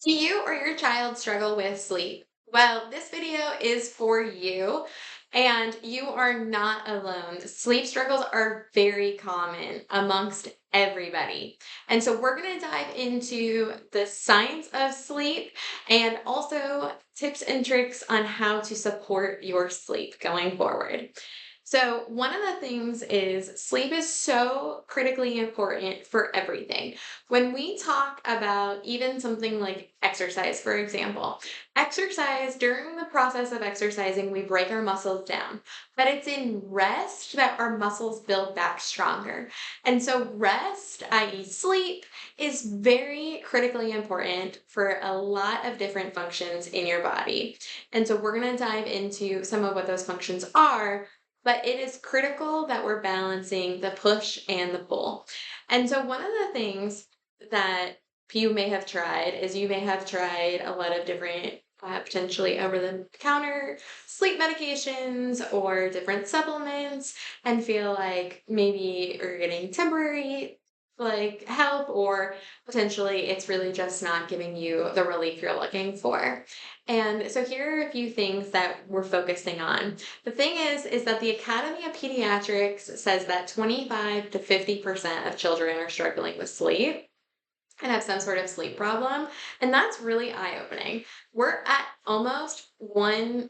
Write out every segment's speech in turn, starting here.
Do you or your child struggle with sleep? Well, this video is for you, and you are not alone. Sleep struggles are very common amongst everybody. And so, we're going to dive into the science of sleep and also tips and tricks on how to support your sleep going forward. So, one of the things is sleep is so critically important for everything. When we talk about even something like exercise, for example, exercise, during the process of exercising, we break our muscles down, but it's in rest that our muscles build back stronger. And so, rest, i.e., sleep, is very critically important for a lot of different functions in your body. And so, we're going to dive into some of what those functions are, but it is critical that we're balancing the push and the pull. And so, one of the things that you may have tried is you may have tried a lot of different potentially over the counter sleep medications or different supplements and feel like maybe you're getting temporary help, or potentially it's really just not giving you the relief you're looking for. And so here are a few things that we're focusing on. The thing is that the Academy of Pediatrics says that 25 to 50% of children are struggling with sleep and have some sort of sleep problem. And that's really eye opening. We're at almost 150%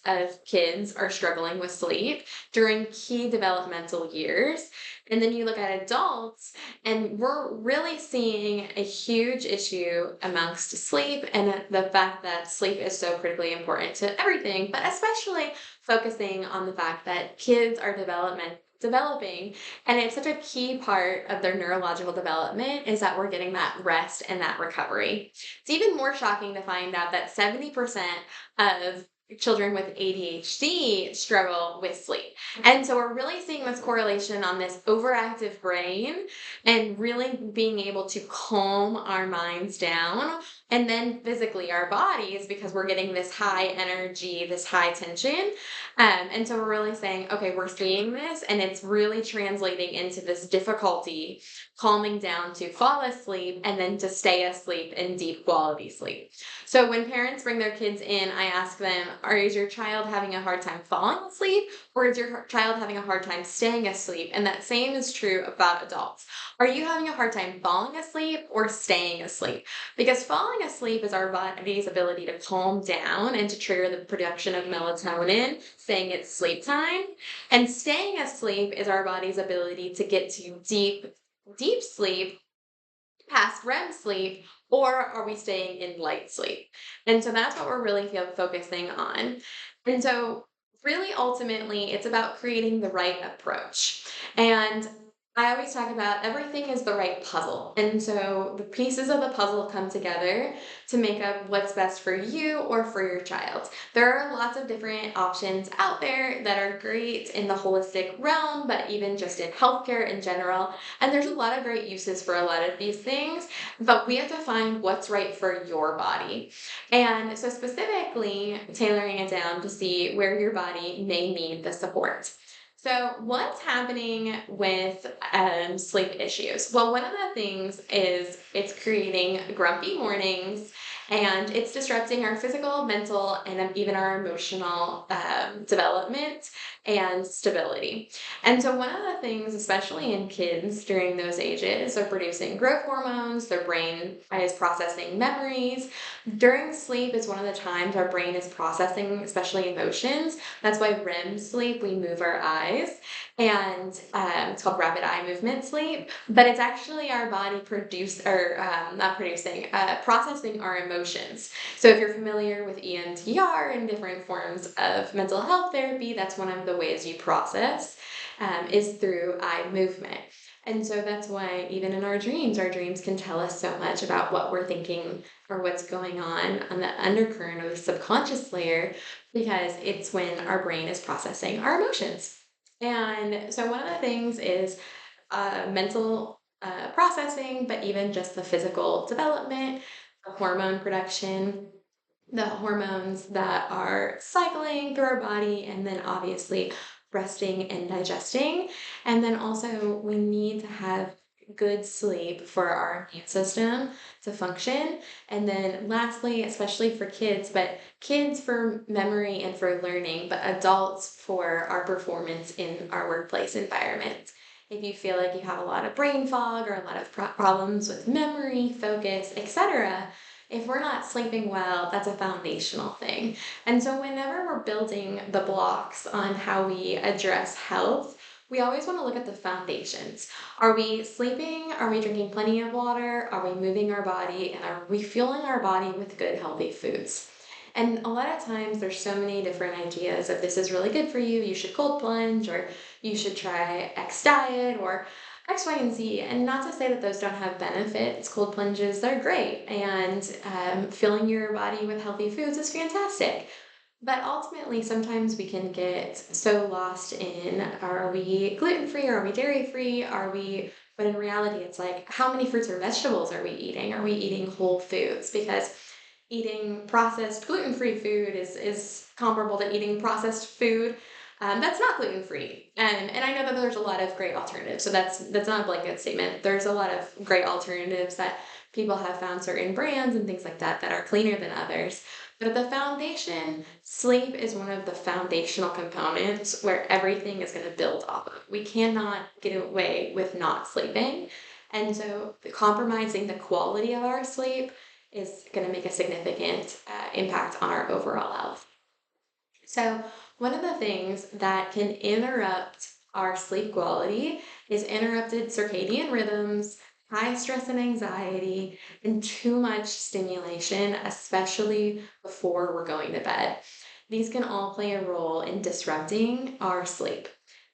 of kids are struggling with sleep during key developmental years. And then you look at adults, and we're really seeing a huge issue amongst sleep and the fact that sleep is so critically important to everything, but especially focusing on the fact that kids are developing, and it's such a key part of their neurological development is that we're getting that rest and that recovery. It's even more shocking to find out that 70% of children with ADHD struggle with sleep. And so we're really seeing this correlation on this overactive brain and really being able to calm our minds down, and then physically our bodies, because we're getting this high energy, this high tension. And so we're really saying, okay, we're seeing this, and it's really translating into this difficulty calming down to fall asleep and then to stay asleep in deep quality sleep. So when parents bring their kids in, I ask them, is your child having a hard time falling asleep, or is your child having a hard time staying asleep? And that same is true about adults. Are you having a hard time falling asleep or staying asleep? Because falling asleep is our body's ability to calm down and to trigger the production of melatonin, saying it's sleep time. And staying asleep is our body's ability to get to deep sleep, past REM sleep, or are we staying in light sleep? And so that's what we're really focusing on. And so, really, ultimately, it's about creating the right approach. And I always talk about everything is the right puzzle. And so the pieces of the puzzle come together to make up what's best for you or for your child. There are lots of different options out there that are great in the holistic realm, but even just in healthcare in general. And there's a lot of great uses for a lot of these things, but we have to find what's right for your body. And so, specifically, tailoring it down to see where your body may need the support. So, what's happening with sleep issues? Well, one of the things is it's creating grumpy mornings, and it's disrupting our physical, mental, and even our emotional development and stability. And so, one of the things, especially in kids during those ages, are producing growth hormones, their brain is processing memories. During sleep is one of the times our brain is processing, especially emotions. That's why REM sleep, we move our eyes, and it's called rapid eye movement sleep. But it's actually our body not producing, processing our emotions. So if you're familiar with EMDR and different forms of mental health therapy, that's one of the ways you process is through eye movement. And so that's why even in our dreams can tell us so much about what we're thinking or what's going on the undercurrent or the subconscious layer, because it's when our brain is processing our emotions. And so one of the things is mental processing, but even just the physical development, the hormone production, the hormones that are cycling through our body, and then obviously resting and digesting. And then also, we need to have good sleep for our immune system to function. And then lastly, especially for kids, but kids for memory and for learning, but adults for our performance in our workplace environment. If you feel like you have a lot of brain fog or a lot of problems with memory, focus, etc., if we're not sleeping well, that's a foundational thing. And so, whenever we're building the blocks on how we address health, we always want to look at the foundations. Are we sleeping? Are we drinking plenty of water? Are we moving our body? And are we fueling our body with good, healthy foods? And a lot of times there's so many different ideas of this is really good for you, you should cold plunge, or you should try X diet, or X, Y, and Z. And not to say that those don't have benefits. Cold plunges, they're great. And filling your body with healthy foods is fantastic. But ultimately, sometimes we can get so lost in, are we gluten free? Are we dairy free? But in reality, it's like, how many fruits or vegetables are we eating? Are we eating whole foods? Because eating processed gluten free food is comparable to eating processed food that's not gluten free. And I know that there's a lot of great alternatives. So that's not a blanket statement. There's a lot of great alternatives that people have found, certain brands and things like that that are cleaner than others. But at the foundation, sleep is one of the foundational components where everything is going to build off of. We cannot get away with not sleeping. And so compromising the quality of our sleep is going to make a significant impact on our overall health. So, one of the things that can interrupt our sleep quality is interrupted circadian rhythms, high stress and anxiety, and too much stimulation, especially before we're going to bed. These can all play a role in disrupting our sleep.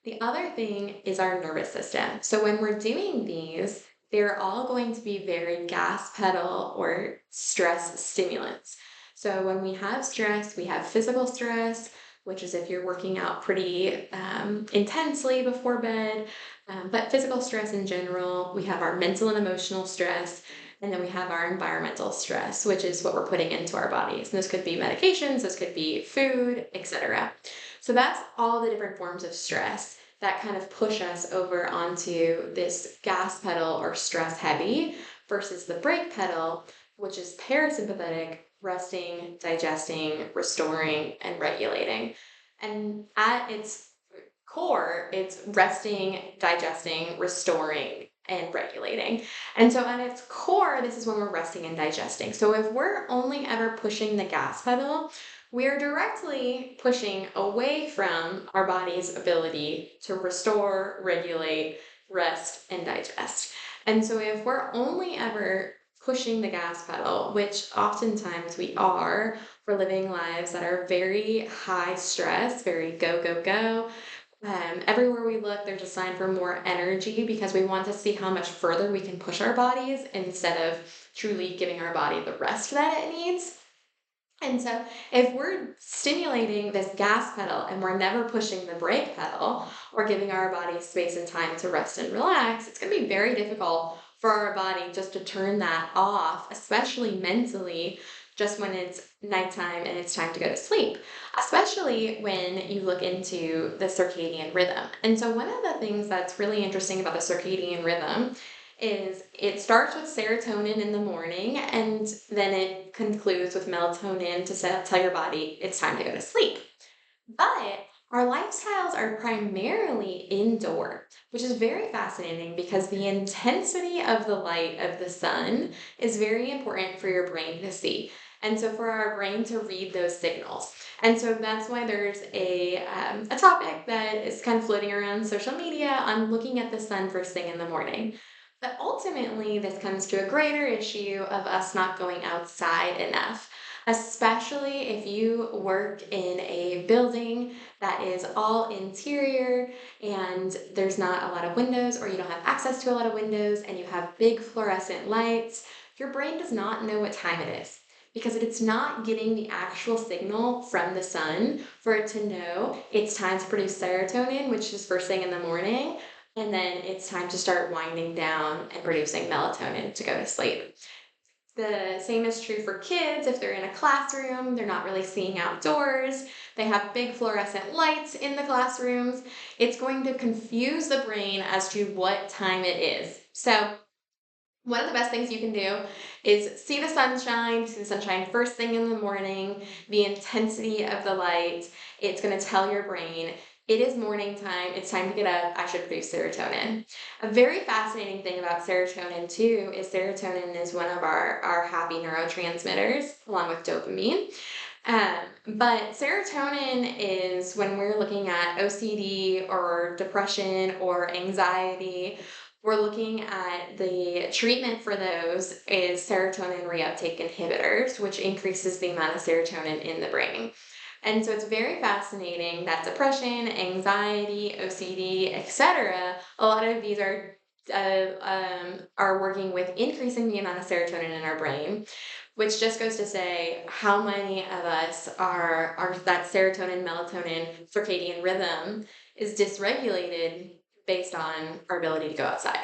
The other thing is our nervous system. So, when we're doing these, they're all going to be very gas pedal or stress stimulants. So when we have stress, we have physical stress, which is if you're working out pretty intensely before bed. But physical stress in general, we have our mental and emotional stress, and then we have our environmental stress, which is what we're putting into our bodies. And this could be medications, this could be food, etc. So that's all the different forms of stress that kind of push us over onto this gas pedal or stress heavy versus the brake pedal, which is parasympathetic, resting, digesting, restoring, and regulating. And at its core, it's resting, digesting, restoring, and regulating. And so at its core, this is when we're resting and digesting. So if we're only ever pushing the gas pedal, we are directly pushing away from our body's ability to restore, regulate, rest, and digest. And so if we're only ever pushing the gas pedal, which oftentimes we are, for living lives that are very high stress, very go, go, go. Everywhere we look, there's a sign for more energy because we want to see how much further we can push our bodies instead of truly giving our body the rest that it needs. And so, if we're stimulating this gas pedal and we're never pushing the brake pedal or giving our body space and time to rest and relax, it's going to be very difficult for our body just to turn that off, especially mentally, just when it's nighttime and it's time to go to sleep, especially when you look into the circadian rhythm. And so, one of the things that's really interesting about the circadian rhythm is it starts with serotonin in the morning and then it concludes with melatonin to tell your body it's time to go to sleep. But our lifestyles are primarily indoor, which is very fascinating because the intensity of the light of the sun is very important for your brain to see. And so for our brain to read those signals. And so that's why there's a topic that is kind of floating around social media on looking at the sun first thing in the morning. But ultimately, this comes to a greater issue of us not going outside enough, especially if you work in a building that is all interior and there's not a lot of windows, or you don't have access to a lot of windows and you have big fluorescent lights. Your brain does not know what time it is because it's not getting the actual signal from the sun for it to know it's time to produce serotonin, which is first thing in the morning. And then it's time to start winding down and producing melatonin to go to sleep. The same is true for kids. If they're in a classroom, they're not really seeing outdoors. They have big fluorescent lights in the classrooms. It's going to confuse the brain as to what time it is. So one of the best things you can do is see the sunshine first thing in the morning, the intensity of the light. It's going to tell your brain it is morning time, it's time to get up, I should produce serotonin. A very fascinating thing about serotonin, too, is serotonin is one of our happy neurotransmitters, along with dopamine. But serotonin is when we're looking at OCD or depression or anxiety, we're looking at the treatment for those is serotonin reuptake inhibitors, which increases the amount of serotonin in the brain. And so it's very fascinating that depression, anxiety, OCD, etc., a lot of these are working with increasing the amount of serotonin in our brain, which just goes to say how many of us are that serotonin, melatonin, circadian rhythm is dysregulated based on our ability to go outside.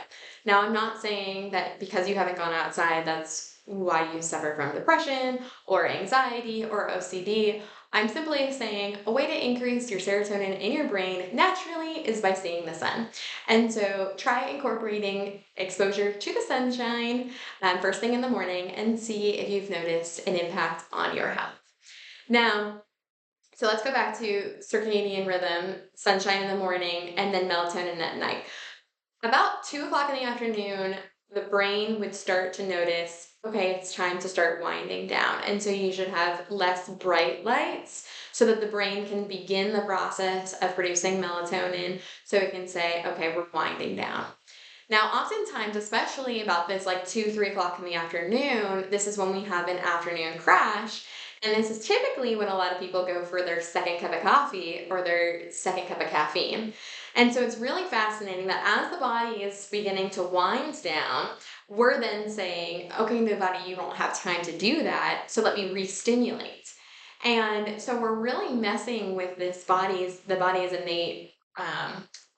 Now, I'm not saying that because you haven't gone outside, that's why you suffer from depression or anxiety or OCD. I'm simply saying a way to increase your serotonin in your brain naturally is by seeing the sun. And so try incorporating exposure to the sunshine first thing in the morning and see if you've noticed an impact on your health. Now, so let's go back to circadian rhythm, sunshine in the morning, and then melatonin at night. About 2 o'clock in the afternoon, the brain would start to notice, okay, it's time to start winding down. And so you should have less bright lights so that the brain can begin the process of producing melatonin so it can say, okay, we're winding down. Now, oftentimes, especially about this like 2, 3 o'clock in the afternoon, this is when we have an afternoon crash. And this is typically when a lot of people go for their second cup of coffee or their second cup of caffeine. And so it's really fascinating that as the body is beginning to wind down, we're then saying, okay, the body, you don't have time to do that, so let me re-stimulate. And so we're really messing with the body's innate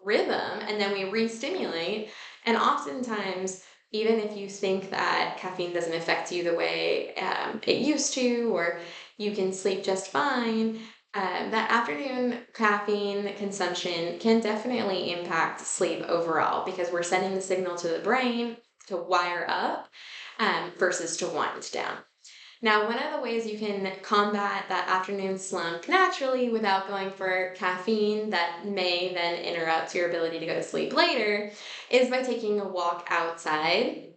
rhythm, and then we re-stimulate. And oftentimes, even if you think that caffeine doesn't affect you the way it used to, or you can sleep just fine, that afternoon caffeine consumption can definitely impact sleep overall because we're sending the signal to the brain to wire up versus to wind down. Now, one of the ways you can combat that afternoon slump naturally without going for caffeine that may then interrupt your ability to go to sleep later is by taking a walk outside,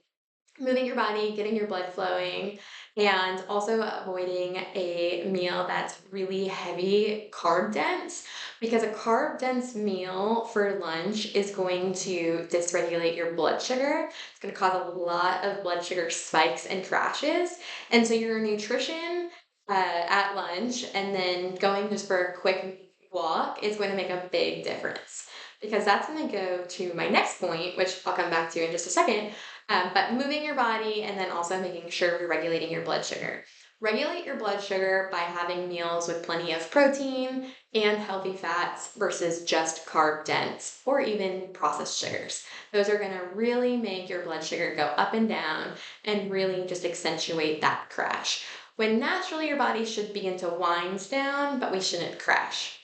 moving your body, getting your blood flowing, and also avoiding a meal that's really heavy carb dense because a carb dense meal for lunch is going to dysregulate your blood sugar. It's going to cause a lot of blood sugar spikes and crashes. And so your nutrition at lunch and then going just for a quick walk is going to make a big difference because that's going to go to my next point, which I'll come back to in just a second. But moving your body and then also making sure you're regulating your blood sugar. Regulate your blood sugar by having meals with plenty of protein and healthy fats versus just carb dense or even processed sugars. Those are going to really make your blood sugar go up and down and really just accentuate that crash. When naturally your body should begin to wind down, but we shouldn't crash.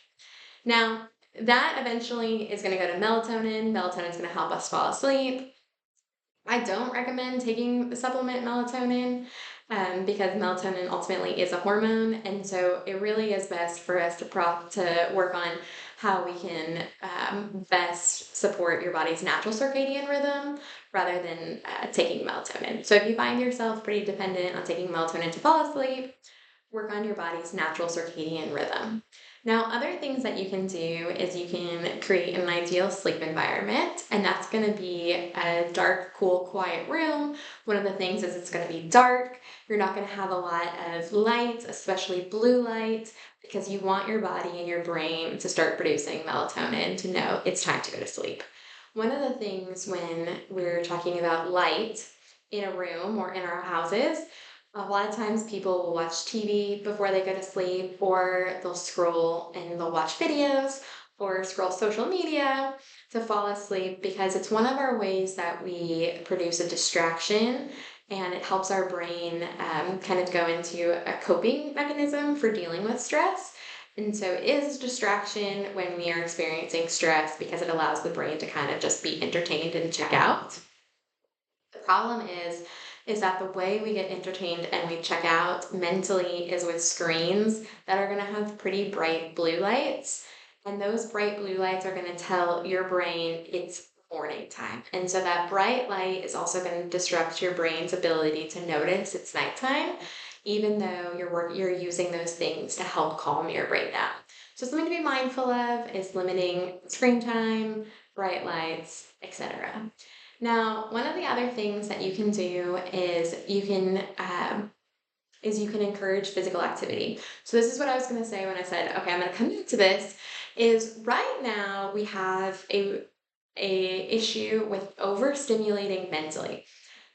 Now, that eventually is going to go to melatonin. Melatonin is going to help us fall asleep. I don't recommend taking the supplement melatonin because melatonin ultimately is a hormone, and so it really is best for us to work on how we can best support your body's natural circadian rhythm rather than taking melatonin. So if you find yourself pretty dependent on taking melatonin to fall asleep, work on your body's natural circadian rhythm. Now, other things that you can do is you can create an ideal sleep environment, and that's going to be a dark, cool, quiet room. One of the things is it's going to be dark. You're not going to have a lot of light, especially blue light, because you want your body and your brain to start producing melatonin to know it's time to go to sleep. One of the things when we're talking about light in a room or in our houses, a lot of times people will watch TV before they go to sleep, or they'll scroll and they'll watch videos or scroll social media to fall asleep because it's one of our ways that we produce a distraction and it helps our brain kind of go into a coping mechanism for dealing with stress. And so it is a distraction when we are experiencing stress because it allows the brain to kind of just be entertained and check out. problem is that the way we get entertained and we check out mentally is with screens that are going to have pretty bright blue lights. And those bright blue lights are going to tell your brain it's morning time. And so that bright light is also going to disrupt your brain's ability to notice it's nighttime, even though you're using those things to help calm your brain down. So something to be mindful of is limiting screen time, bright lights, etc. Now, one of the other things that you can do is you can encourage physical activity. So this is what I was going to say when I said, okay, I'm going to come into this, is right now we have a issue with overstimulating mentally.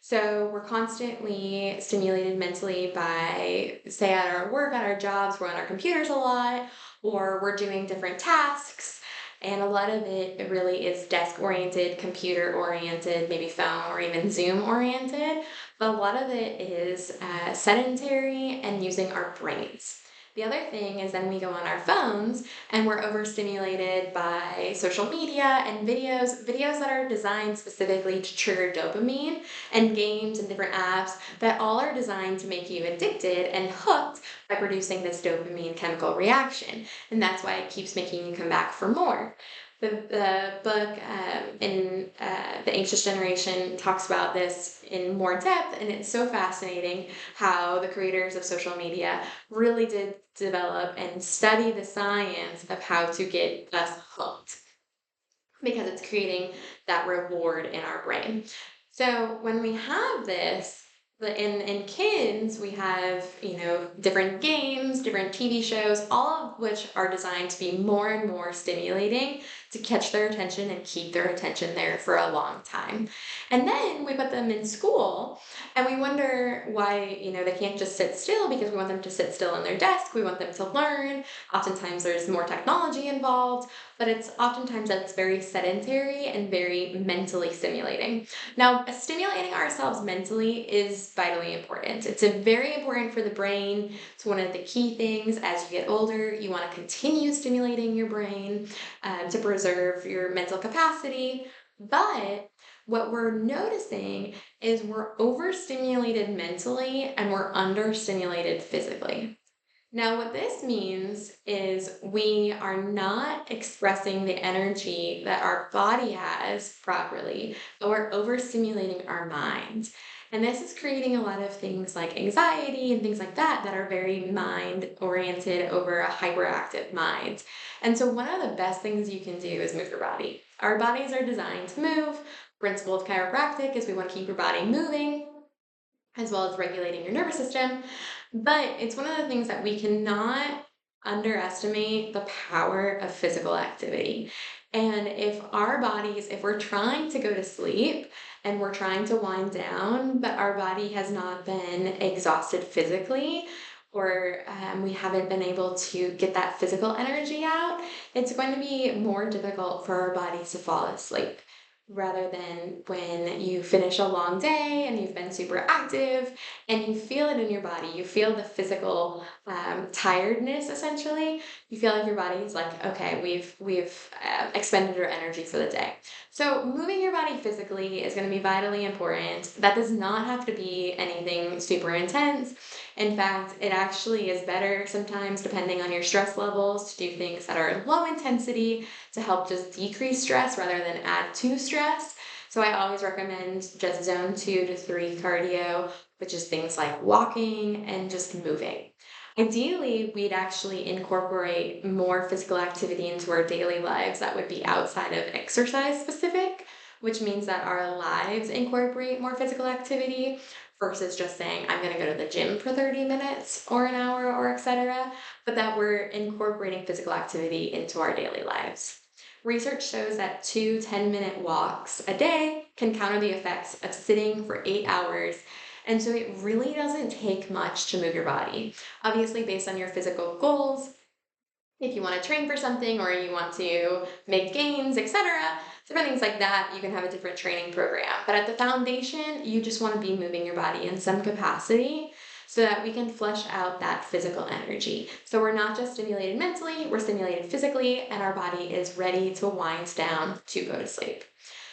So we're constantly stimulated mentally by, say, at our work, at our jobs, we're on our computers a lot, or we're doing different tasks. And a lot of it really is desk oriented, computer oriented, maybe phone or even Zoom oriented. But a lot of it is sedentary and using our brains. The other thing is then we go on our phones and we're overstimulated by social media and videos that are designed specifically to trigger dopamine, and games and different apps that all are designed to make you addicted and hooked by producing this dopamine chemical reaction. And that's why it keeps making you come back for more. The book in The Anxious Generation talks about this in more depth, and it's so fascinating how the creators of social media really did develop and study the science of how to get us hooked, because it's creating that reward in our brain. So when we have this, in kids, we have, different games, different TV shows, all of which are designed to be more and more stimulating to catch their attention and keep their attention there for a long time. And then we put them in school and we wonder why, they can't just sit still, because we want them to sit still in their desk. We want them to learn. Oftentimes there's more technology involved, but it's oftentimes that's very sedentary and very mentally stimulating. Now, stimulating ourselves mentally is vitally important. It's very important for the brain. It's one of the key things. As you get older, you want to continue stimulating your brain to preserve your mental capacity. But what we're noticing is we're overstimulated mentally and we're understimulated physically. Now, what this means is we are not expressing the energy that our body has properly, but we're overstimulating our mind. And this is creating a lot of things like anxiety and things like that that are very mind oriented over a hyperactive mind. And so, one of the best things you can do is move your body. Our bodies are designed to move. Principle of chiropractic is we want to keep your body moving, as well as regulating your nervous system. But it's one of the things that we cannot underestimate the power of physical activity. And if we're trying to go to sleep and we're trying to wind down, but our body has not been exhausted physically, or we haven't been able to get that physical energy out, it's going to be more difficult for our bodies to fall asleep, rather than when you finish a long day and you've been super active and you feel it in your body. You feel the physical tiredness, essentially. You feel like your body's like, okay, we've expended our energy for the day. So moving your body physically is going to be vitally important. That does not have to be anything super intense. In fact, it actually is better sometimes, depending on your stress levels, to do things that are low intensity to help just decrease stress rather than add to stress. So I always recommend just zone 2 to 3 cardio, which is things like walking and just moving. Ideally, we'd actually incorporate more physical activity into our daily lives that would be outside of exercise specific, which means that our lives incorporate more physical activity versus just saying, I'm going to go to the gym for 30 minutes or an hour or etc., but that we're incorporating physical activity into our daily lives. Research shows that 2 10-minute walks a day can counter the effects of sitting for 8 hours. And so it really doesn't take much to move your body. Obviously, based on your physical goals, if you want to train for something or you want to make gains, etc., different things like that, you can have a different training program. But at the foundation, you just want to be moving your body in some capacity so that we can flush out that physical energy. So we're not just stimulated mentally, we're stimulated physically, and our body is ready to wind down to go to sleep.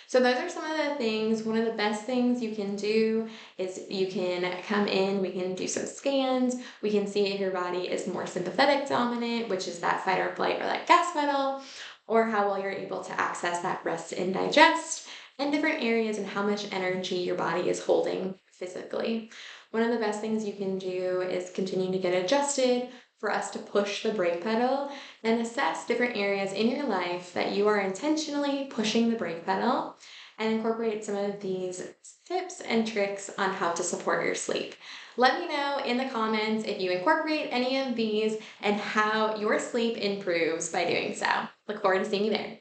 So those are some of the things. One of the best things you can do is you can come in, we can do some scans, we can see if your body is more sympathetic dominant, which is that fight or flight or that gas pedal, or how well you're able to access that rest and digest, and different areas and how much energy your body is holding physically. One of the best things you can do is continue to get adjusted for us to push the brake pedal and assess different areas in your life that you are intentionally pushing the brake pedal and incorporate some of these tips and tricks on how to support your sleep. Let me know in the comments if you incorporate any of these and how your sleep improves by doing so. Look forward to seeing you there.